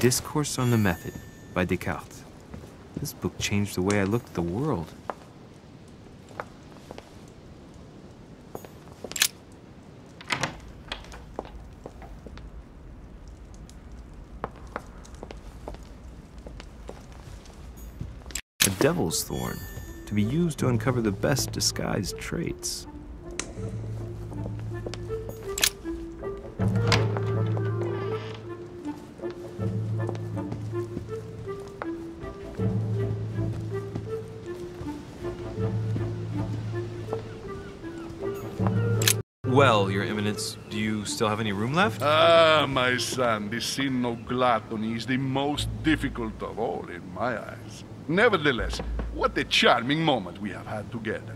Discourse on the Method by Descartes. This book changed the way I looked at the world. A devil's thorn, to be used to uncover the best disguised traits. Well, Your Eminence, do you still have any room left? Ah, my son, the sin of gluttony is the most difficult of all in my eyes. Nevertheless, what a charming moment we have had together.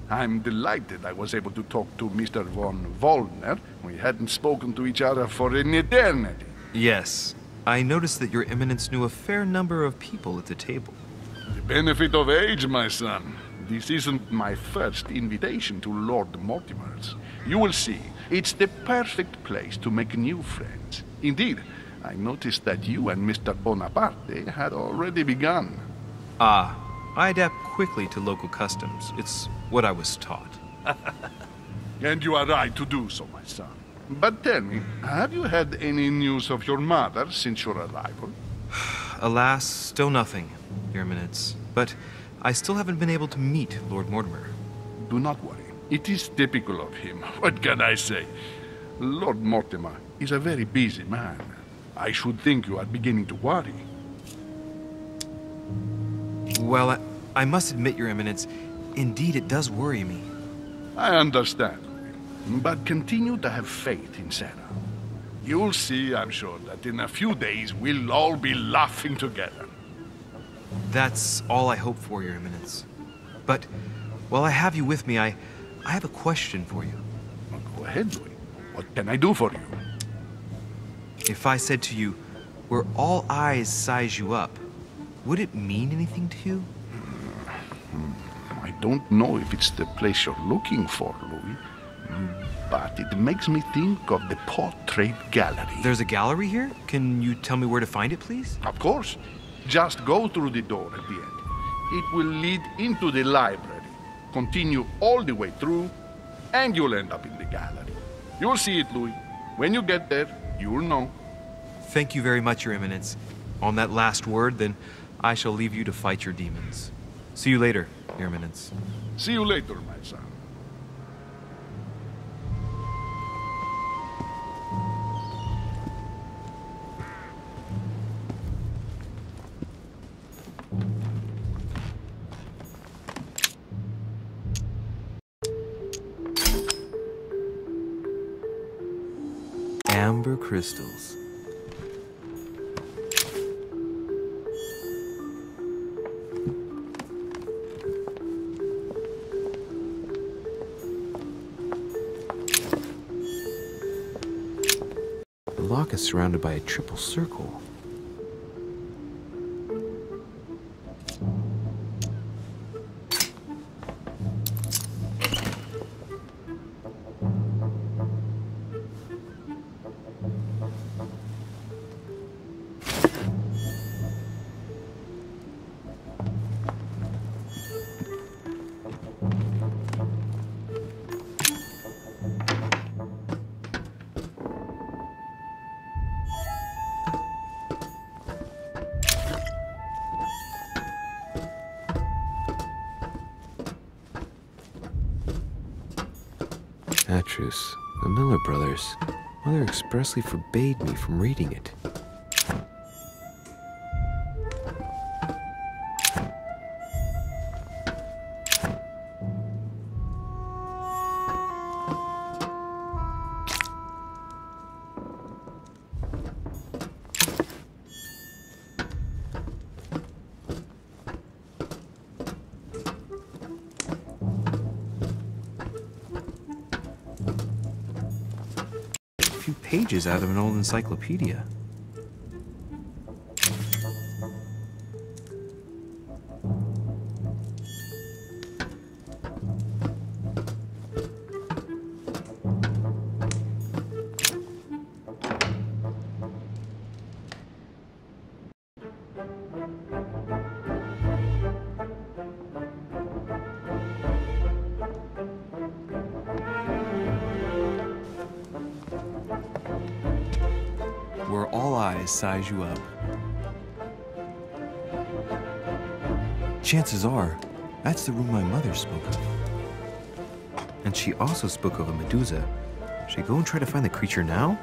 I'm delighted I was able to talk to Mr. von Wollner. We hadn't spoken to each other for an eternity. Yes. I noticed that Your Eminence knew a fair number of people at the table. The benefit of age, my son. This isn't my first invitation to Lord Mortimer's. You will see, it's the perfect place to make new friends. Indeed, I noticed that you and Mr. Bonaparte had already begun. Ah, I adapt quickly to local customs. It's what I was taught. And you are right to do so, my son. But tell me, have you had any news of your mother since your arrival? Alas, still nothing, Your Eminence. But I still haven't been able to meet Lord Mortimer. Do not worry. It is typical of him. What can I say? Lord Mortimer is a very busy man. I should think you are beginning to worry. Well, I must admit, Your Eminence, indeed it does worry me. I understand. But continue to have faith in Sarah. You'll see, I'm sure, that in a few days we'll all be laughing together. That's all I hope for, Your Eminence. But while I have you with me, I have a question for you. Well, go ahead, Louis. What can I do for you? If I said to you, where all eyes size you up, would it mean anything to you? I don't know if it's the place you're looking for, Louis. But it makes me think of the portrait gallery. There's a gallery here? Can you tell me where to find it, please? Of course. Just go through the door at the end. It will lead into the library. Continue all the way through, and you'll end up in the gallery. You'll see it, Louis. When you get there, you'll know. Thank you very much, Your Eminence. On that last word, then, I shall leave you to fight your demons. See you later, Your Eminence. See you later, my son. Amber crystals. The lock is surrounded by a triple circle. Atrus, the Miller brothers. Mother expressly forbade me from reading it. Pages out of an old encyclopedia. Where all eyes size you up. Chances are, that's the room my mother spoke of. And she also spoke of a Medusa. Should I go and try to find the creature now?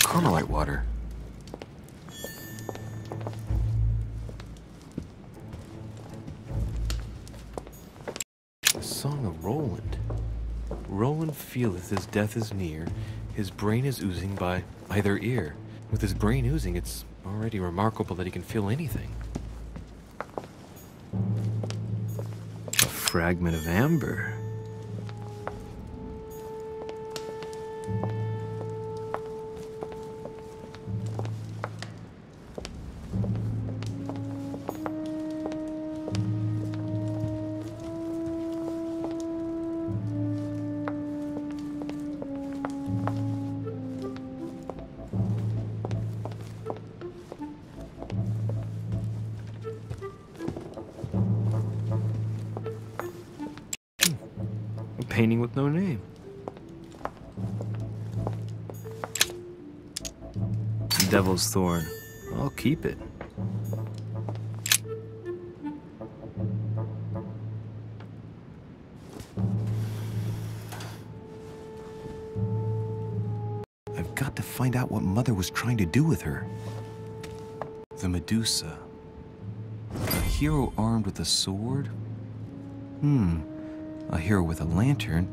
Carmelite water. The Song of Roland. Roland feeleth his death is near, his brain is oozing by either ear. With his brain oozing, it's already remarkable that he can feel anything. A fragment of amber. Painting with no name. Devil's Thorn. I'll keep it. I've got to find out what Mother was trying to do with her. The Medusa. A hero armed with a sword? A hero with a lantern,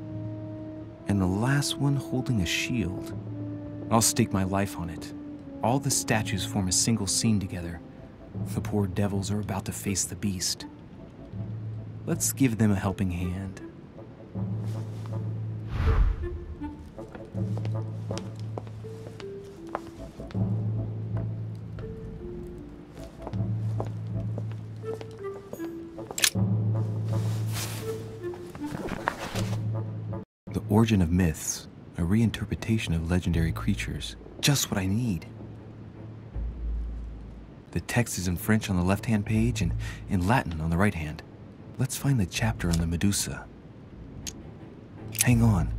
and the last one holding a shield. I'll stake my life on it. All the statues form a single scene together. The poor devils are about to face the beast. Let's give them a helping hand. The Origin of Myths, a reinterpretation of legendary creatures. Just what I need. The text is in French on the left-hand page and in Latin on the right hand. Let's find the chapter on the Medusa. Hang on.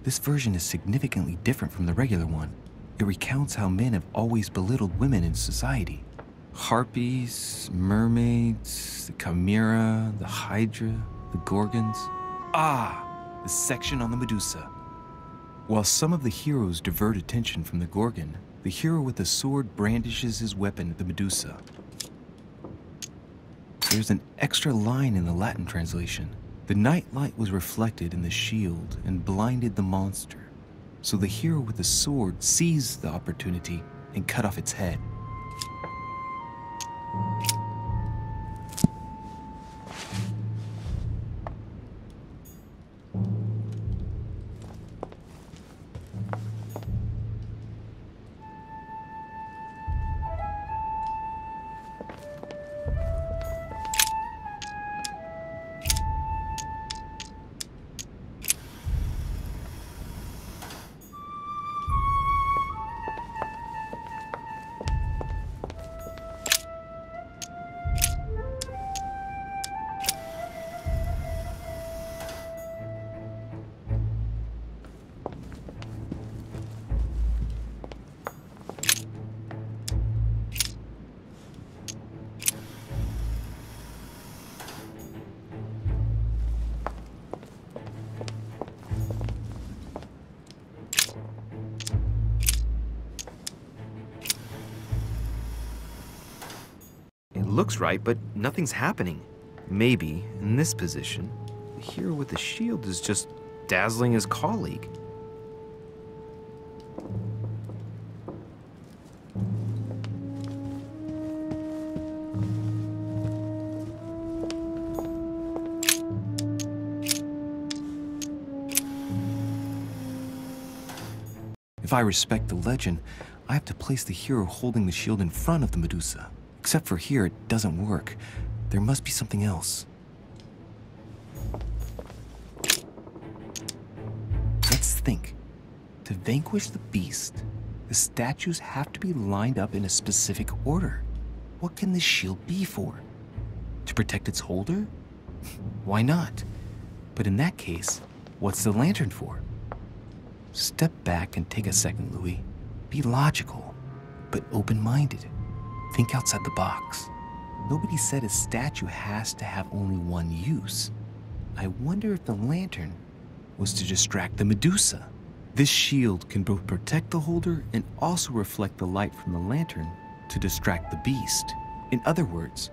This version is significantly different from the regular one. It recounts how men have always belittled women in society. Harpies, mermaids, the chimera, the hydra, the gorgons. The section on the Medusa. While some of the heroes divert attention from the Gorgon, the hero with the sword brandishes his weapon at the Medusa. There's an extra line in the Latin translation. The nightlight was reflected in the shield and blinded the monster. So the hero with the sword seized the opportunity and cut off its head. Looks right, but nothing's happening. Maybe, in this position, the hero with the shield is just dazzling his colleague. If I respect the legend, I have to place the hero holding the shield in front of the Medusa. Except for here, it doesn't work. There must be something else. Let's think. To vanquish the beast, the statues have to be lined up in a specific order. What can this shield be for? To protect its holder? Why not? But in that case, what's the lantern for? Step back and take a second, Louis. Be logical, but open-minded. Think outside the box. Nobody said a statue has to have only one use. I wonder if the lantern was to distract the Medusa. This shield can both protect the holder and also reflect the light from the lantern to distract the beast. In other words,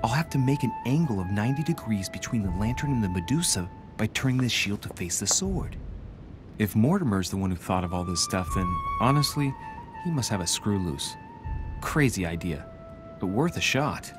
I'll have to make an angle of 90 degrees between the lantern and the Medusa by turning the shield to face the sword. If Mortimer's the one who thought of all this stuff, then honestly, he must have a screw loose. Crazy idea, but worth a shot.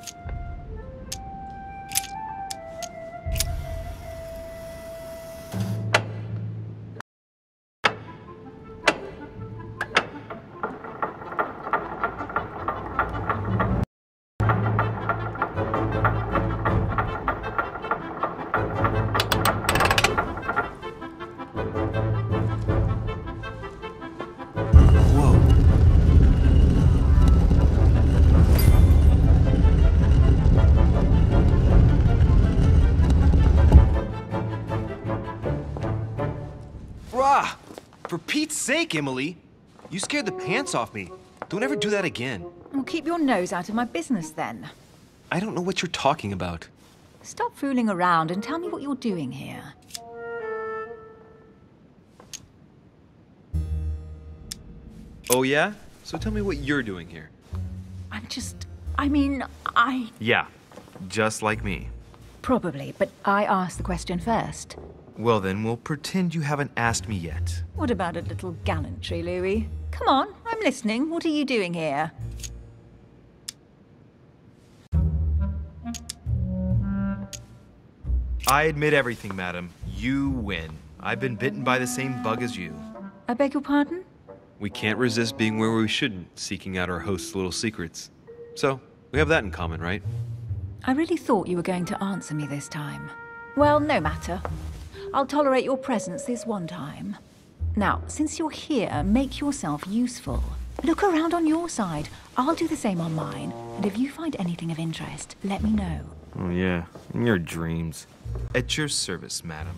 For Pete's sake, Emily! You scared the pants off me. Don't ever do that again. Well, keep your nose out of my business then. I don't know what you're talking about. Stop fooling around and tell me what you're doing here. Oh yeah? So tell me what you're doing here. Yeah, just like me. Probably, but I asked the question first. Well then, we'll pretend you haven't asked me yet. What about a little gallantry, Louis? Come on, I'm listening. What are you doing here? I admit everything, madam. You win. I've been bitten by the same bug as you. I beg your pardon? We can't resist being where we shouldn't, seeking out our host's little secrets. So, we have that in common, right? I really thought you were going to answer me this time. Well, no matter. I'll tolerate your presence this one time. Now, since you're here, make yourself useful. Look around on your side. I'll do the same on mine. And if you find anything of interest, let me know. Oh yeah, in your dreams. At your service, madam.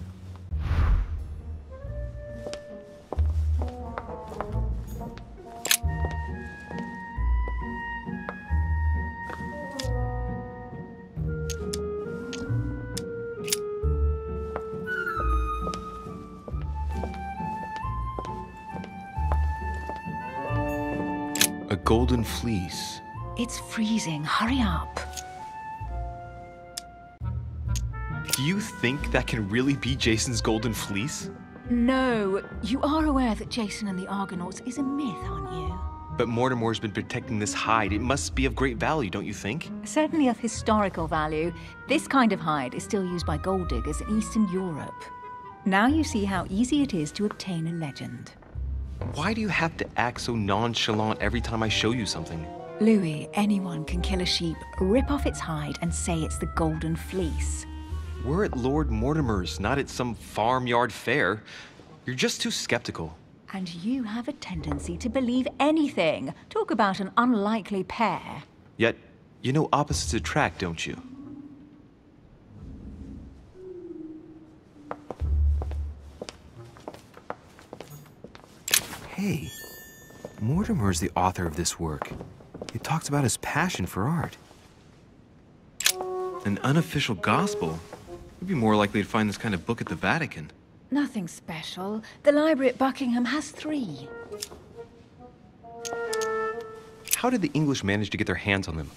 A golden fleece. It's freezing. Hurry up. Do you think that can really be Jason's golden fleece? No, you are aware that Jason and the Argonauts is a myth, aren't you? But Mortimer's been protecting this hide. It must be of great value, don't you think? Certainly of historical value. This kind of hide is still used by gold diggers in Eastern Europe. Now you see how easy it is to obtain a legend. Why do you have to act so nonchalant every time I show you something? Louis, anyone can kill a sheep, rip off its hide, and say it's the golden fleece. We're at Lord Mortimer's, not at some farmyard fair. You're just too skeptical. And you have a tendency to believe anything. Talk about an unlikely pair. Yet, you know opposites attract, don't you? Hey, Mortimer's the author of this work. It talks about his passion for art. An unofficial gospel? You'd be more likely to find this kind of book at the Vatican. Nothing special. The library at Buckingham has 3. How did the English manage to get their hands on them?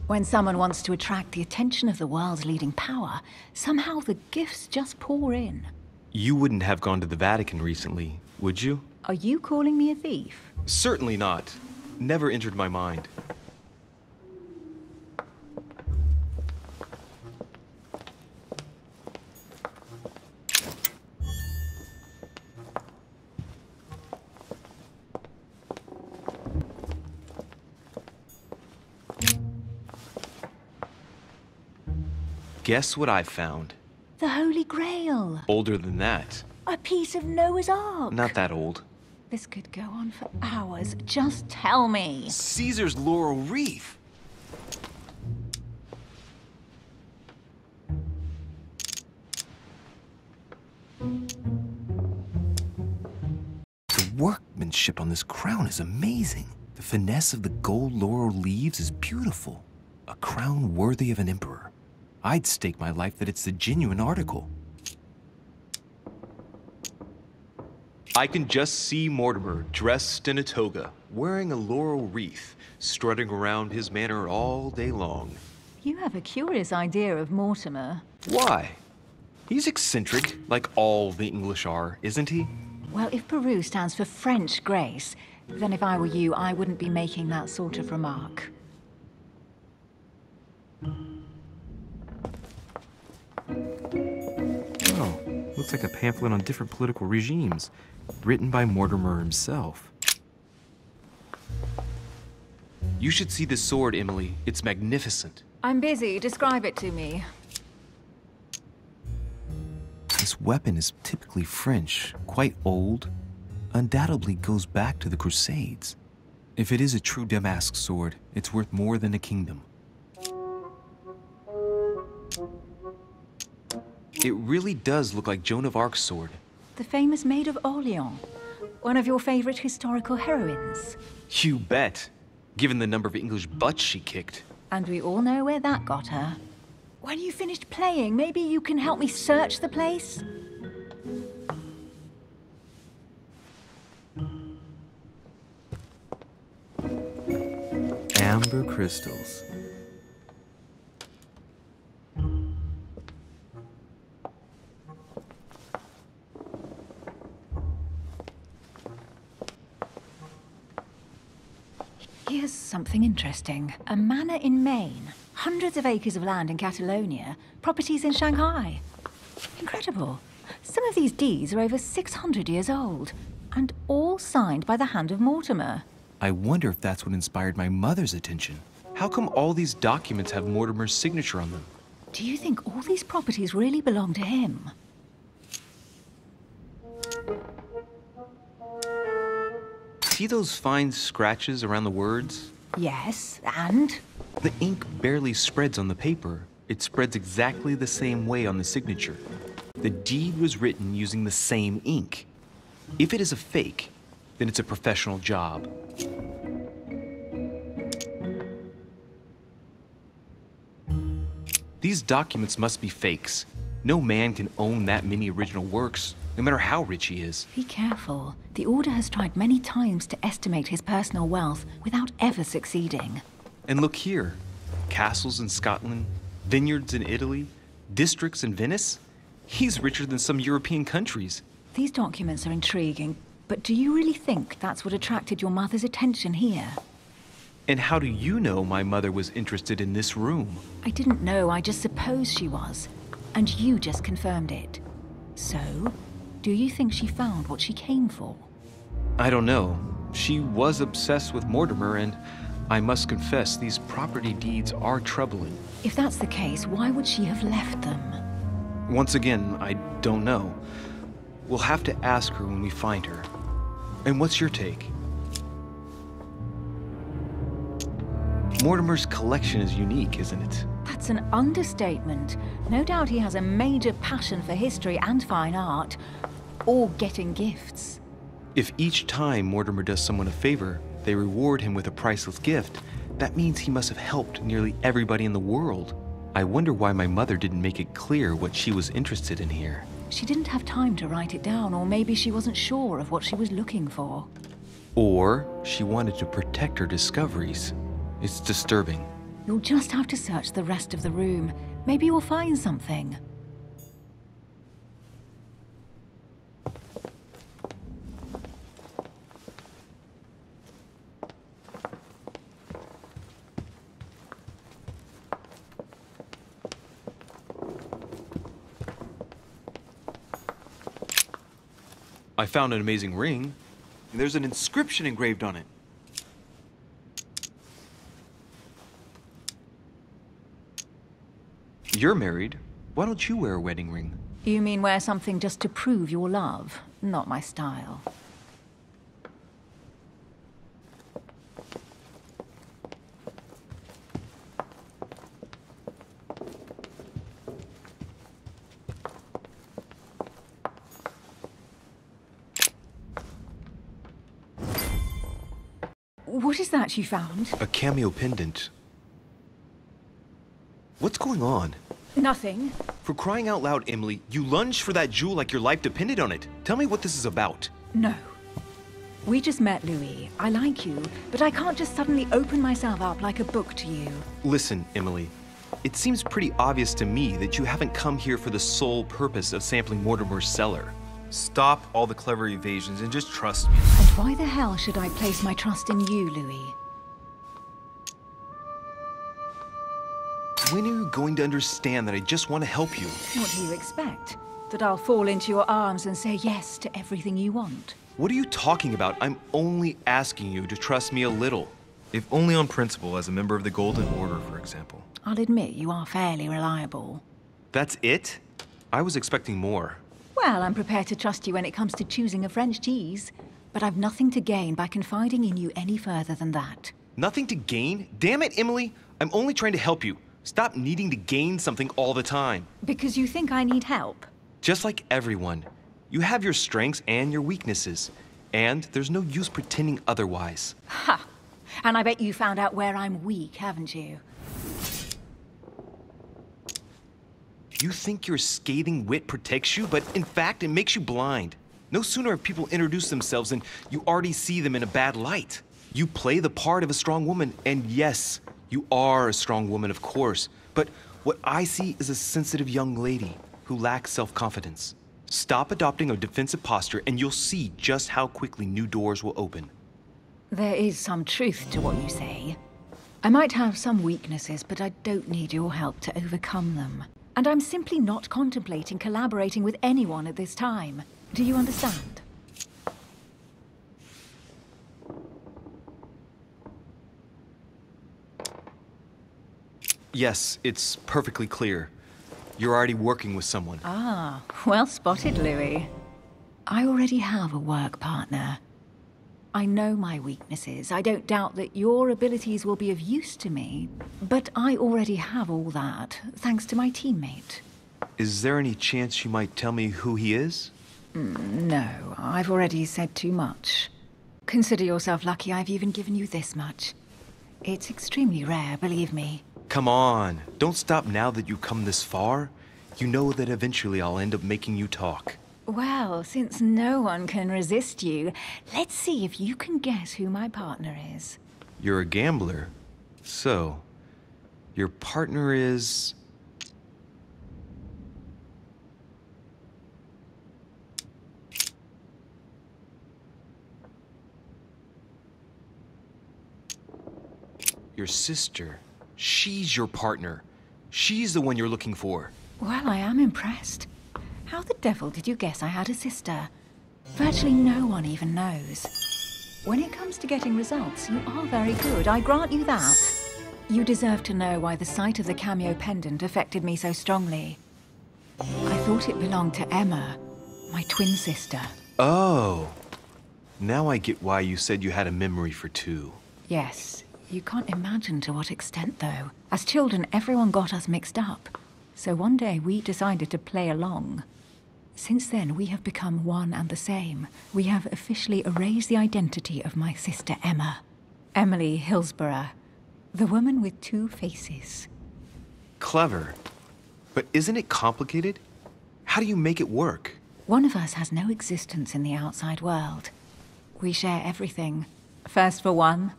When someone wants to attract the attention of the world's leading power, somehow the gifts just pour in. You wouldn't have gone to the Vatican recently, would you? Are you calling me a thief? Certainly not. Never entered my mind. Guess what I found? The Holy Grail. Older than that. A piece of Noah's Ark. Not that old. This could go on for hours. Just tell me. Caesar's laurel wreath. The workmanship on this crown is amazing. The finesse of the gold laurel leaves is beautiful. A crown worthy of an emperor. I'd stake my life that it's the genuine article. I can just see Mortimer dressed in a toga, wearing a laurel wreath, strutting around his manor all day long. You have a curious idea of Mortimer. Why? He's eccentric, like all the English are, isn't he? Well, if Peru stands for French grace, then if I were you, I wouldn't be making that sort of remark. Oh, looks like a pamphlet on different political regimes, written by Mortimer himself. You should see this sword, Emily. It's magnificent. I'm busy. Describe it to me. This weapon is typically French, quite old, undoubtedly goes back to the Crusades. If it is a true Damask sword, it's worth more than a kingdom. It really does look like Joan of Arc's sword. The famous Maid of Orleans. One of your favorite historical heroines. You bet, given the number of English butts she kicked. And we all know where that got her. When you finished playing, maybe you can help me search the place? Amber crystals. Here's something interesting. A manor in Maine, hundreds of acres of land in Catalonia, properties in Shanghai. Incredible. Some of these deeds are over 600 years old, and all signed by the hand of Mortimer. I wonder if that's what inspired my mother's attention. How come all these documents have Mortimer's signature on them? Do you think all these properties really belong to him? See those fine scratches around the words? Yes, and? The ink barely spreads on the paper. It spreads exactly the same way on the signature. The deed was written using the same ink. If it is a fake, then it's a professional job. These documents must be fakes. No man can own that many original works, no matter how rich he is. Be careful. The Order has tried many times to estimate his personal wealth without ever succeeding. And look here. Castles in Scotland, vineyards in Italy, districts in Venice. He's richer than some European countries. These documents are intriguing, but do you really think that's what attracted your mother's attention here? And how do you know my mother was interested in this room? I didn't know, I just supposed she was. And you just confirmed it. So, do you think she found what she came for? I don't know. She was obsessed with Mortimer, and I must confess these property deeds are troubling. If that's the case, why would she have left them? Once again, I don't know. We'll have to ask her when we find her. And what's your take? Mortimer's collection is unique, isn't it? That's an understatement. No doubt he has a major passion for history and fine art, or getting gifts. If each time Mortimer does someone a favor, they reward him with a priceless gift, that means he must have helped nearly everybody in the world. I wonder why my mother didn't make it clear what she was interested in here. She didn't have time to write it down, or maybe she wasn't sure of what she was looking for. Or she wanted to protect her discoveries. It's disturbing. You'll just have to search the rest of the room. Maybe you'll find something. I found an amazing ring. There's an inscription engraved on it. you're married, why don't you wear a wedding ring? You mean wear something just to prove your love? Not my style. What is that you found? A cameo pendant. What's going on? Nothing. For crying out loud, Emily, you lunged for that jewel like your life depended on it. Tell me what this is about. No. We just met, Louis. I like you, but I can't just suddenly open myself up like a book to you. Listen, Emily. It seems pretty obvious to me that you haven't come here for the sole purpose of sampling Mortimer's cellar. Stop all the clever evasions and just trust me. And why the hell should I place my trust in you, Louis? When are you going to understand that I just want to help you? What do you expect? That I'll fall into your arms and say yes to everything you want? What are you talking about? I'm only asking you to trust me a little. If only on principle, as a member of the Golden Order, for example. I'll admit you are fairly reliable. That's it? I was expecting more. Well, I'm prepared to trust you when it comes to choosing a French cheese. But I've nothing to gain by confiding in you any further than that. Nothing to gain? Damn it, Emily! I'm only trying to help you. Stop needing to gain something all the time. Because you think I need help? Just like everyone. You have your strengths and your weaknesses. And there's no use pretending otherwise. Ha! And I bet you found out where I'm weak, haven't you? You think your scathing wit protects you, but in fact, it makes you blind. No sooner have people introduced themselves than you already see them in a bad light. You play the part of a strong woman, and yes, you are a strong woman, of course. But what I see is a sensitive young lady who lacks self-confidence. Stop adopting a defensive posture, and you'll see just how quickly new doors will open. There is some truth to what you say. I might have some weaknesses, but I don't need your help to overcome them. And I'm simply not contemplating collaborating with anyone at this time. Do you understand? Yes, it's perfectly clear. You're already working with someone. Ah, well spotted, Louis. I already have a work partner. I know my weaknesses. I don't doubt that your abilities will be of use to me. But I already have all that, thanks to my teammate. Is there any chance you might tell me who he is? No, I've already said too much. Consider yourself lucky I've even given you this much. It's extremely rare, believe me. Come on, don't stop now that you've come this far. You know that eventually I'll end up making you talk. Well, since no one can resist you, let's see if you can guess who my partner is. You're a gambler. So, your partner is... your sister. She's your partner. She's the one you're looking for. Well, I am impressed. How the devil did you guess I had a sister? Virtually no one even knows. When it comes to getting results, you are very good, I grant you that. You deserve to know why the sight of the cameo pendant affected me so strongly. I thought it belonged to Emma, my twin sister. Oh. Now I get why you said you had a memory for two. Yes, you can't imagine to what extent, though. As children, everyone got us mixed up. So one day we decided to play along. Since then, we have become one and the same. We have officially erased the identity of my sister Emma. Emily Hillsborough, the woman with two faces. Clever. But isn't it complicated? How do you make it work? One of us has no existence in the outside world. We share everything. First for one,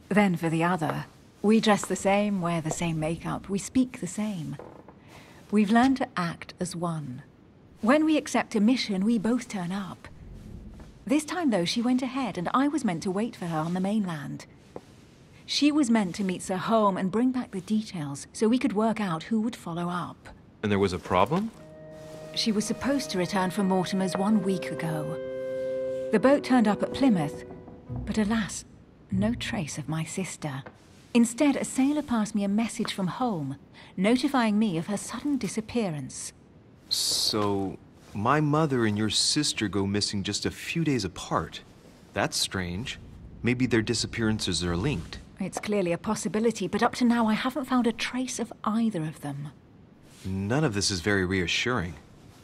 then for the other. We dress the same, wear the same makeup, we speak the same. We've learned to act as one. When we accept a mission, we both turn up. This time, though, she went ahead, and I was meant to wait for her on the mainland. She was meant to meet Sir Home and bring back the details, so we could work out who would follow up. And there was a problem? She was supposed to return from Mortimer's 1 week ago. The boat turned up at Plymouth, but alas, no trace of my sister. Instead, a sailor passed me a message from home, notifying me of her sudden disappearance. So, my mother and your sister go missing just a few days apart. That's strange. Maybe their disappearances are linked. It's clearly a possibility, but up to now I haven't found a trace of either of them. None of this is very reassuring.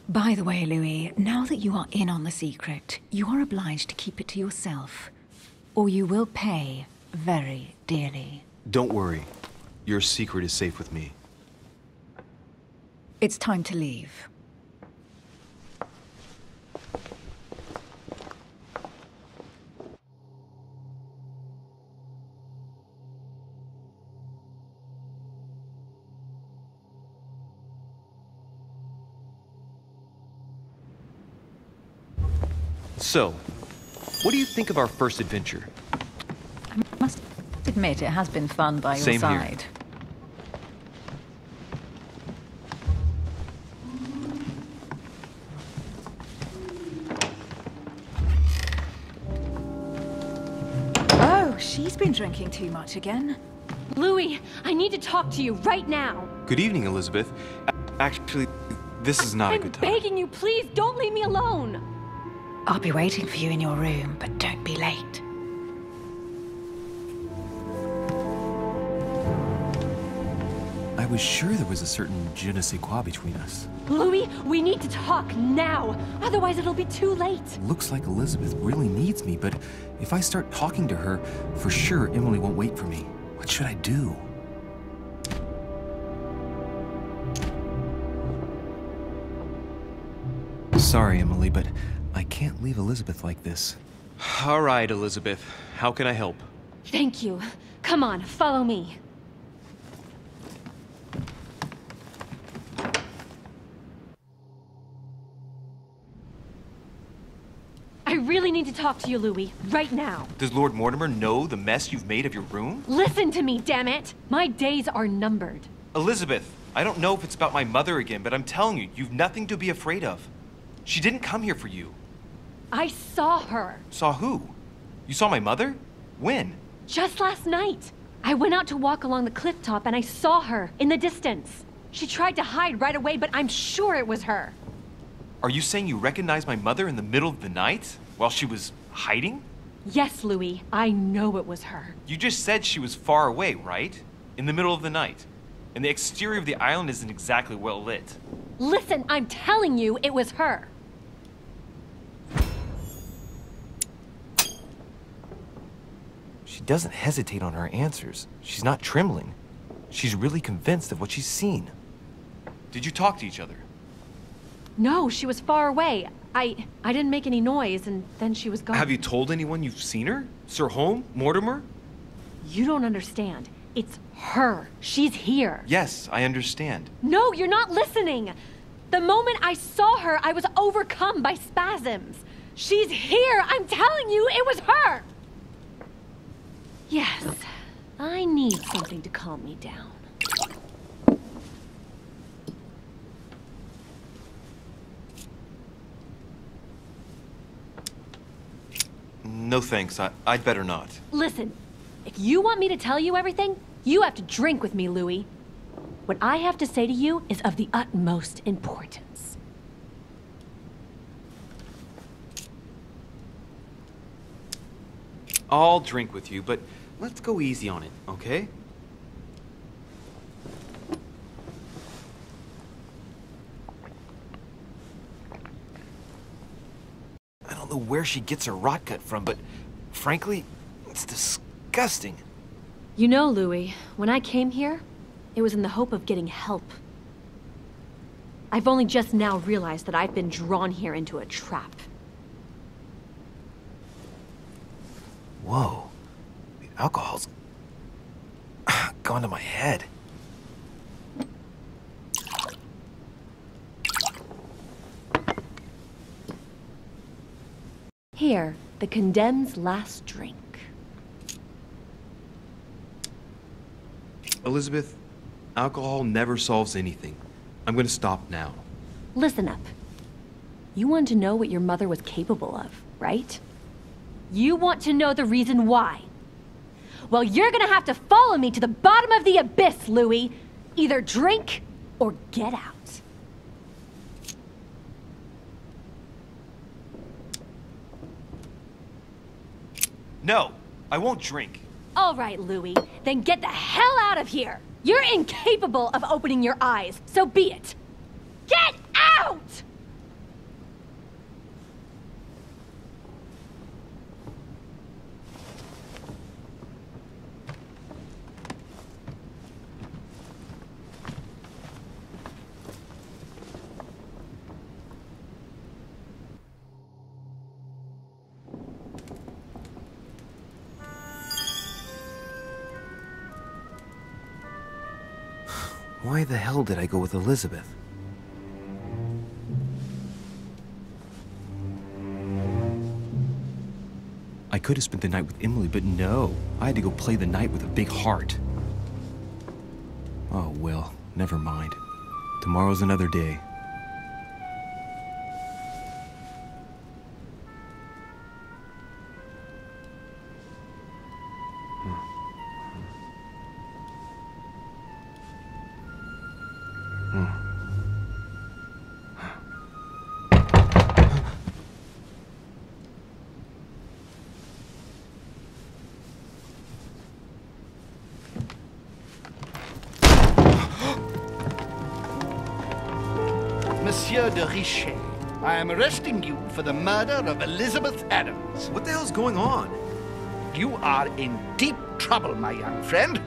By the way, Louis, now that you are in on the secret, you are obliged to keep it to yourself, or you will pay very dearly. Don't worry. Your secret is safe with me. It's time to leave. So, what do you think of our first adventure? I must admit it has been fun by your Same here. side. Oh, she's been drinking too much again. Louis, I need to talk to you right now. Good evening, Elizabeth. Actually, this is not a good time. I'm begging you, please don't leave me alone. I'll be waiting for you in your room, but don't be late. I was sure there was a certain je ne sais quoi between us. Louis, we need to talk now. Otherwise, it'll be too late. Looks like Elizabeth really needs me, but if I start talking to her, for sure Emily won't wait for me. What should I do? Sorry, Emily, but I can't leave Elizabeth like this. All right, Elizabeth. How can I help? Thank you. Come on, follow me. I really need to talk to you, Louis, right now. Does Lord Mortimer know the mess you've made of your room? Listen to me, damn it! My days are numbered. Elizabeth, I don't know if it's about my mother again, but I'm telling you, you've nothing to be afraid of. She didn't come here for you. I saw her. Saw who? You saw my mother? When? Just last night. I went out to walk along the cliff top and I saw her in the distance. She tried to hide right away, but I'm sure it was her. Are you saying you recognized my mother in the middle of the night while she was hiding? Yes, Louis, I know it was her. You just said she was far away, right? In the middle of the night. And the exterior of the island isn't exactly well lit. Listen, I'm telling you it was her. She doesn't hesitate on her answers. She's not trembling. She's really convinced of what she's seen. Did you talk to each other? No, she was far away. I didn't make any noise, and then she was gone. Have you told anyone you've seen her? Sir Holm? Mortimer? You don't understand. It's her. She's here. Yes, I understand. No, you're not listening. The moment I saw her, I was overcome by spasms. She's here. I'm telling you, it was her. Yes, I need something to calm me down. No thanks, I'd better not. Listen, if you want me to tell you everything, you have to drink with me, Louis. What I have to say to you is of the utmost importance. I'll drink with you, but let's go easy on it, okay? I don't know where she gets her rot gut from, but frankly, it's disgusting. You know, Louis, when I came here, it was in the hope of getting help. I've only just now realized that I've been drawn here into a trap. Whoa. The alcohol's gone to my head. Here, the condemned's last drink. Elizabeth, alcohol never solves anything. I'm gonna stop now. Listen up. You want to know what your mother was capable of, right? You want to know the reason why. Well, you're gonna have to follow me to the bottom of the abyss, Louis. Either drink or get out. No, I won't drink. All right, Louis, then get the hell out of here. You're incapable of opening your eyes, so be it. Get out! Why the hell did I go with Elizabeth? I could have spent the night with Emily, but no. I had to go play the night with a big heart. Oh, well, never mind. Tomorrow's another day. Monsieur de Richet, I am arresting you for the murder of Elizabeth Adams. What the hell's going on? You are in deep trouble, my young friend.